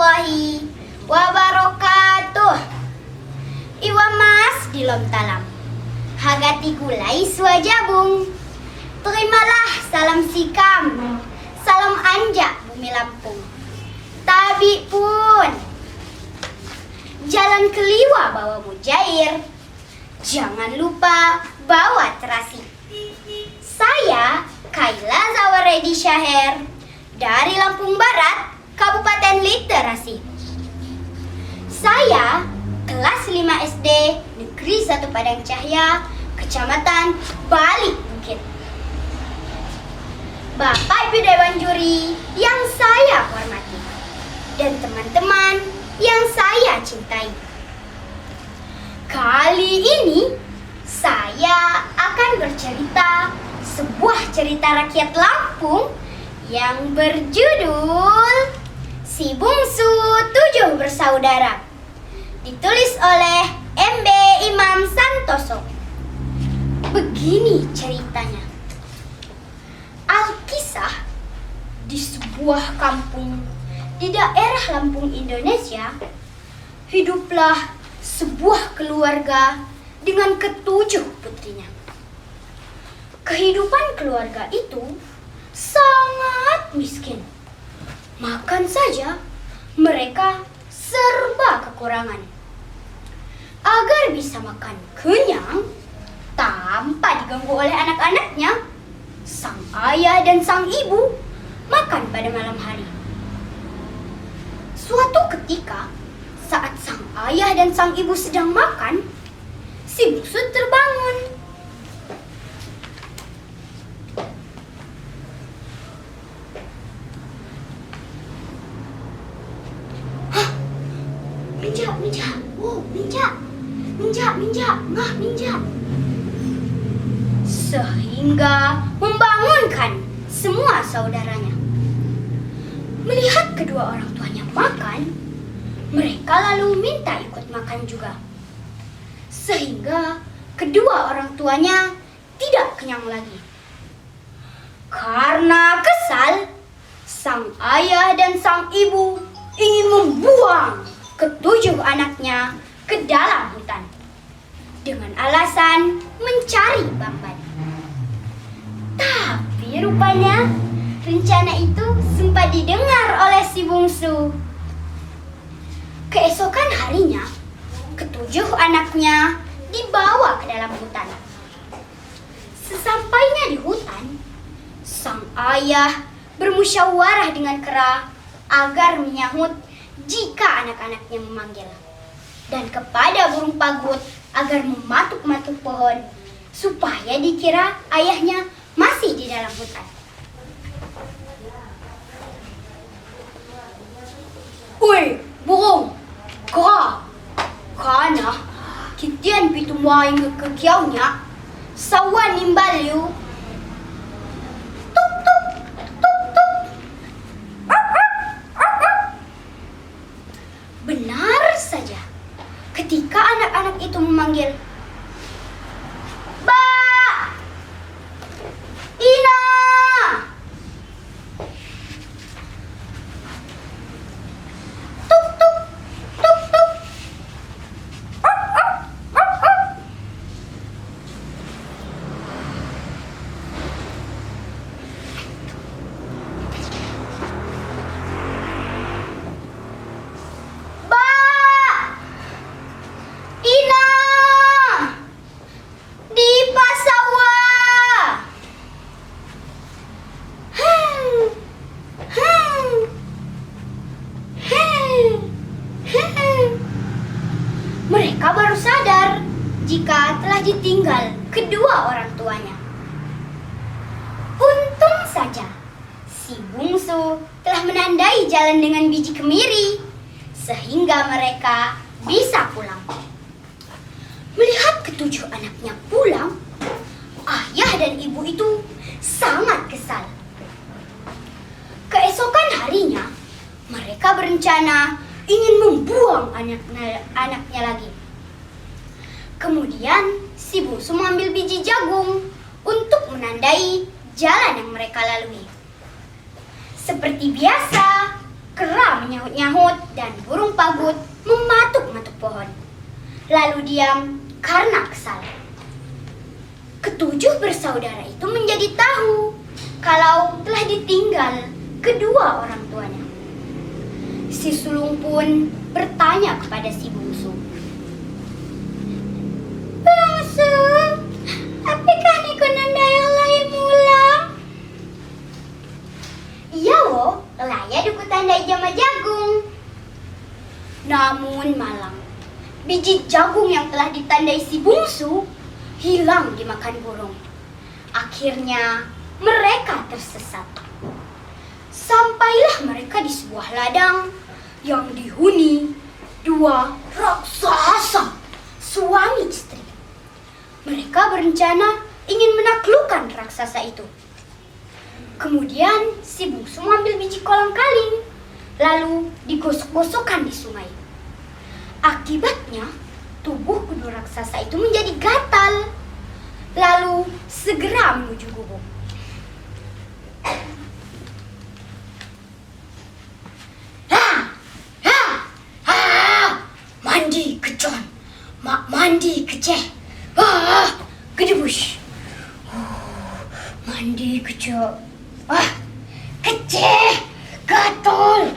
warahmatullahi wabarakatuh. Iwa mas di lom talam, hagati gulai suajabung. Terimalah salam sikam, salam anjak bumi Lampung. Tabi pun, jalan keliwa bawa mujair. Jangan lupa bawa terasi. Saya Kaila Zawaredi Syaher dari Lampung Barat, Kabupaten Literasi. Saya kelas 5 SD Negeri 1 Padang Cahya, Kecamatan Balik Bukit. Bapak Ibu Dewan Juri yang saya hormati dan teman-teman yang saya cintai. Kali ini saya akan bercerita sebuah cerita rakyat Lampung yang berjudul Si Bungsu 7 Bersaudara, ditulis oleh MB Imam Santoso. Begini ceritanya. Alkisah, di sebuah kampung di daerah Lampung, Indonesia, hiduplah sebuah keluarga dengan ketujuh putrinya. Kehidupan keluarga itu sangat miskin. Makan saja mereka serba kekurangan. Agar bisa makan kenyang tanpa diganggu oleh anak-anaknya, sang ayah dan sang ibu makan pada malam hari. Suatu ketika, saat sang ayah dan sang ibu sedang makan, si bungsu terbangun. Minjak, oh minjak, ngah minjak. Sehingga membangunkan semua saudaranya. Melihat kedua orang tuanya makan, mereka lalu minta ikut makan juga. Sehingga kedua orang tuanya tidak kenyang lagi. Karena kesal, sang ayah dan sang ibu ingin membuang ketujuh anaknya ke dalam hutan dengan alasan mencari bamban. Tapi rupanya rencana itu sempat didengar oleh si bungsu. Keesokan harinya, ketujuh anaknya dibawa ke dalam hutan. Sesampainya di hutan, sang ayah bermusyawarah dengan kera agar menyahut jika anak-anaknya memanggil, dan kepada burung pagut agar mematuk-matuk pohon supaya dikira ayahnya masih di dalam hutan. Woi, burung, kera, kana kitian pitu maing ke kiaunya, sawan nimbal yu. Tuk tuk, tuk tuk. Benar saja, ketika anak-anak itu memanggil, Ba, Ina. Tuk tuk, tuk tuk. Mereka baru sadar jika telah ditinggal kedua orang tuanya. Untung saja si bungsu telah menandai jalan dengan biji kemiri, sehingga mereka bisa pulang. Melihat ketujuh anaknya pulang, ayah dan ibu itu sangat kesal. Keesokan harinya, mereka berencana ingin membuang anaknya lagi. Kemudian si bungsu mengambil biji jagung untuk menandai jalan yang mereka lalui. Seperti biasa, Kera menyahut-nyahut dan burung pagut mematuk-matuk pohon. Lalu diam karena kesal. Ketujuh bersaudara itu menjadi tahu kalau telah ditinggal kedua orang tuanya. Si sulung pun bertanya kepada si bungsu. Bungsu, apakah Niko Nandaya lahir mulang? Iya wo, laya duku tandai jama jagung. Namun malang, biji jagung yang telah ditandai si bungsu hilang dimakan burung. Akhirnya mereka tersesat. Sampailah mereka di sebuah ladang yang dihuni dua raksasa suami istri. Mereka berencana ingin menaklukkan raksasa itu. Kemudian si bungsu mengambil biji kolang-kaling, lalu digosok-gosokkan di sungai. Akibatnya, tubuh kedua raksasa itu menjadi gatal, lalu segera menuju gubuk. Mandi kecon, mak mandi keceh, gedebush. Mandi kecon, keceh, gatal,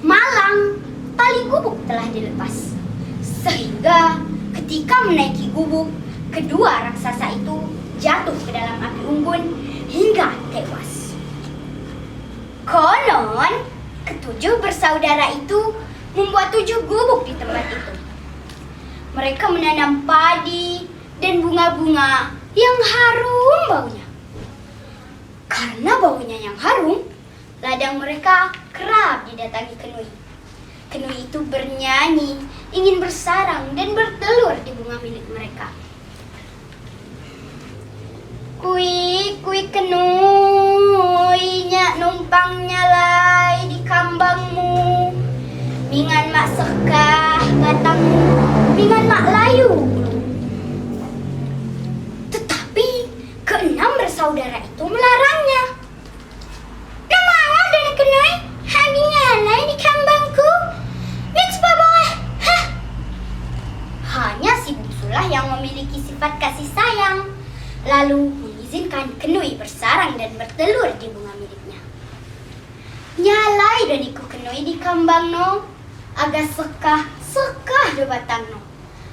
Malang, tali gubuk telah dilepas. Sehingga ketika menaiki gubuk, kedua raksasa itu jatuh ke dalam api unggun hingga tewas. Konon, ketujuh bersaudara itu membuat 7 gubuk di tempat itu. Mereka menanam padi dan bunga-bunga yang harum baunya. Karena baunya yang harum, ladang mereka kerap didatangi kenui. Kenui itu bernyanyi, ingin bersarang dan bertelur di bunga milik mereka. Kui kenui, nyak numpang nyalai di kambangmu. Mingan mak sekah batangmu, mingan mak layu. Tetapi keenam bersaudara itu melarangnya. Nama dan kenai, hani nyalai di kambangku. Mits boleh. Hanya si bungsulah yang memiliki sifat kasih sayang, lalu mengizinkan kenui bersarang dan bertelur di bunga miliknya. Nyalai dan iku kenui di kambang no, agak sekah do batang no,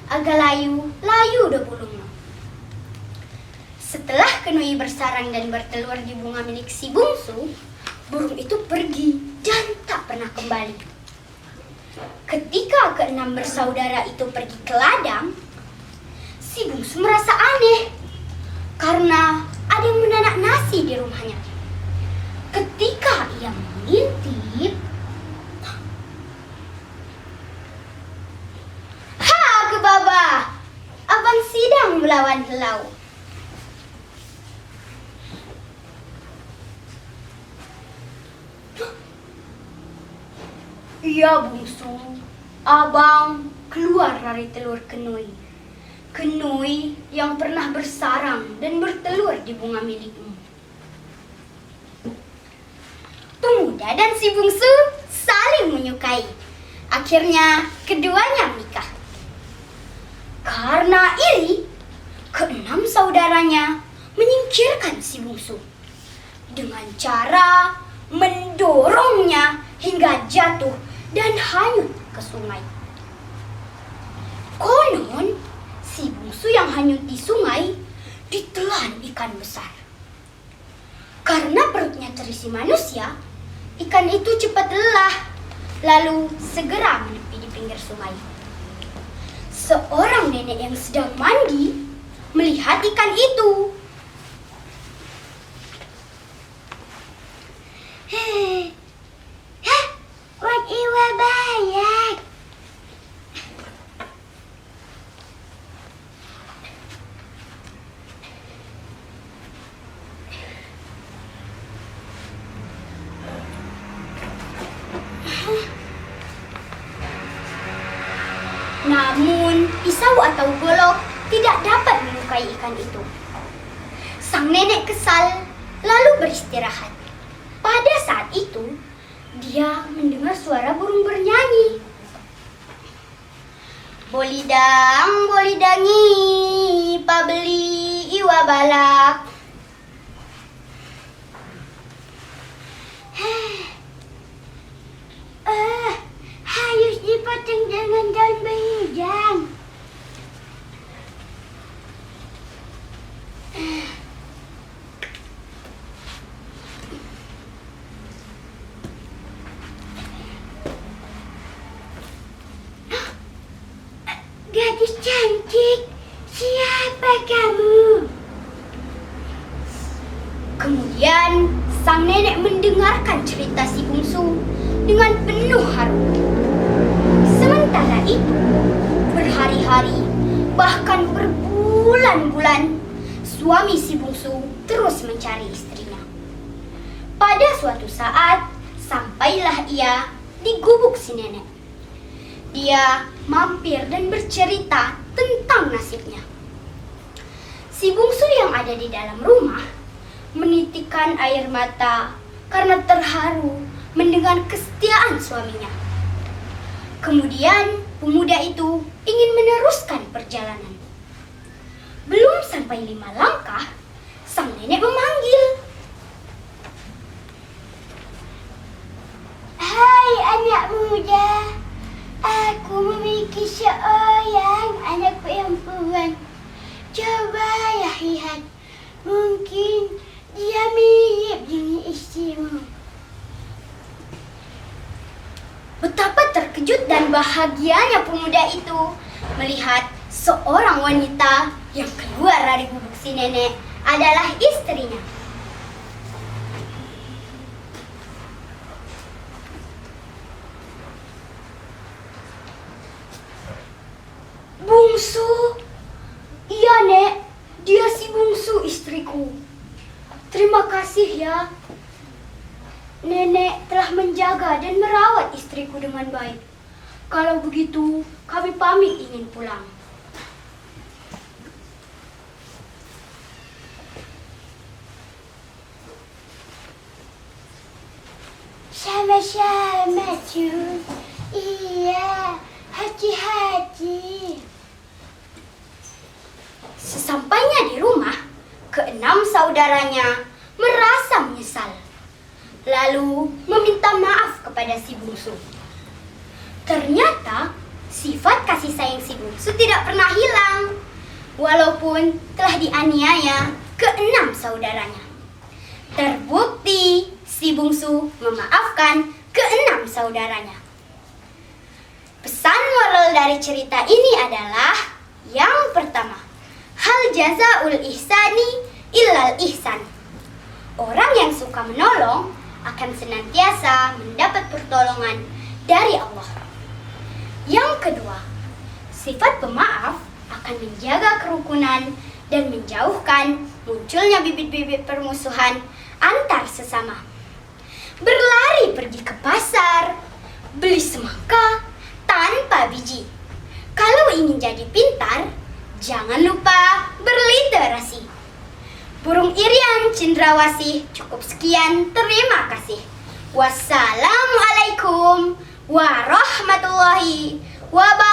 agak layu do bulung no. Setelah kenui bersarang dan bertelur di bunga milik si bungsu, burung itu pergi dan tak pernah kembali. Ketika keenam bersaudara itu pergi ke ladang, si bungsu merasa aneh karena ada yang menanak nasi di rumahnya. Ketika ia mengintip, Baba, abang sidang melawan helau. Iya bungsu, abang keluar dari telur kenui. Kenui yang pernah bersarang dan bertelur di bunga milikmu. Pemuda dan si bungsu saling menyukai. Akhirnya keduanya menikah. Karena iri, keenam saudaranya menyingkirkan si bungsu dengan cara mendorongnya hingga jatuh dan hanyut ke sungai. Konon, si bungsu yang hanyut di sungai ditelan ikan besar. Karena perutnya terisi manusia, ikan itu cepat lelah, lalu segera menepi di pinggir sungai. Seorang nenek yang sedang mandi melihat ikan itu. Wat iwa bayak. Namun, pisau atau golok tidak dapat melukai ikan itu. Sang nenek kesal, lalu beristirahat. Pada saat itu, dia mendengar suara burung bernyanyi. Bolidang, bolidangi, pabeli iwa balak. Harus dipotong dengan daun berhijau. Gadis cantik, siapa kamu? Kemudian sang nenek mendengarkan cerita si bungsu dengan penuh haru. Sementara itu, berhari-hari, bahkan berbulan-bulan, suami si bungsu terus mencari istrinya. Pada suatu saat, sampailah ia di gubuk si nenek. Dia mampir dan bercerita tentang nasibnya. Si bungsu yang ada di dalam rumah menitikkan air mata karena terharu mendengar kesetiaan suaminya. Kemudian pemuda itu ingin meneruskan perjalanan. Belum sampai 5 langkah, sang nenek memanggil. Hai anak muda, aku memiliki seorang anak perempuan. Cobalah lihat, mungkin dia mirip dengan istrimu. Betapa terkejut dan bahagianya pemuda itu melihat seorang wanita yang keluar dari gubuk si nenek adalah istrinya. Bungsu, iya nek, dia si bungsu istriku. Terima kasih ya. Nenek telah menjaga dan merawat istriku dengan baik. Kalau begitu, kami pamit ingin pulang. Sama-sama, Cu. Iya, hati-hati. Sesampainya di rumah, keenam saudaranya merasa menyesal. Lalu meminta maaf kepada si bungsu. Ternyata sifat kasih sayang si bungsu tidak pernah hilang, walaupun telah dianiaya keenam saudaranya. Terbukti si bungsu memaafkan keenam saudaranya. Pesan moral dari cerita ini adalah yang pertama, hal jazaul ihsani illal ihsan. Orang yang suka menolong akan senantiasa mendapat pertolongan dari Allah. Yang kedua, sifat pemaaf akan menjaga kerukunan dan menjauhkan munculnya bibit-bibit permusuhan antar sesama. Berlari pergi ke pasar, beli semangka tanpa biji. Kalau ingin jadi pintar, jangan lupa berliterasi. Burung Irian Cendrawasih, cukup sekian, terima kasih. Wassalamualaikum warahmatullahi wabarakatuh.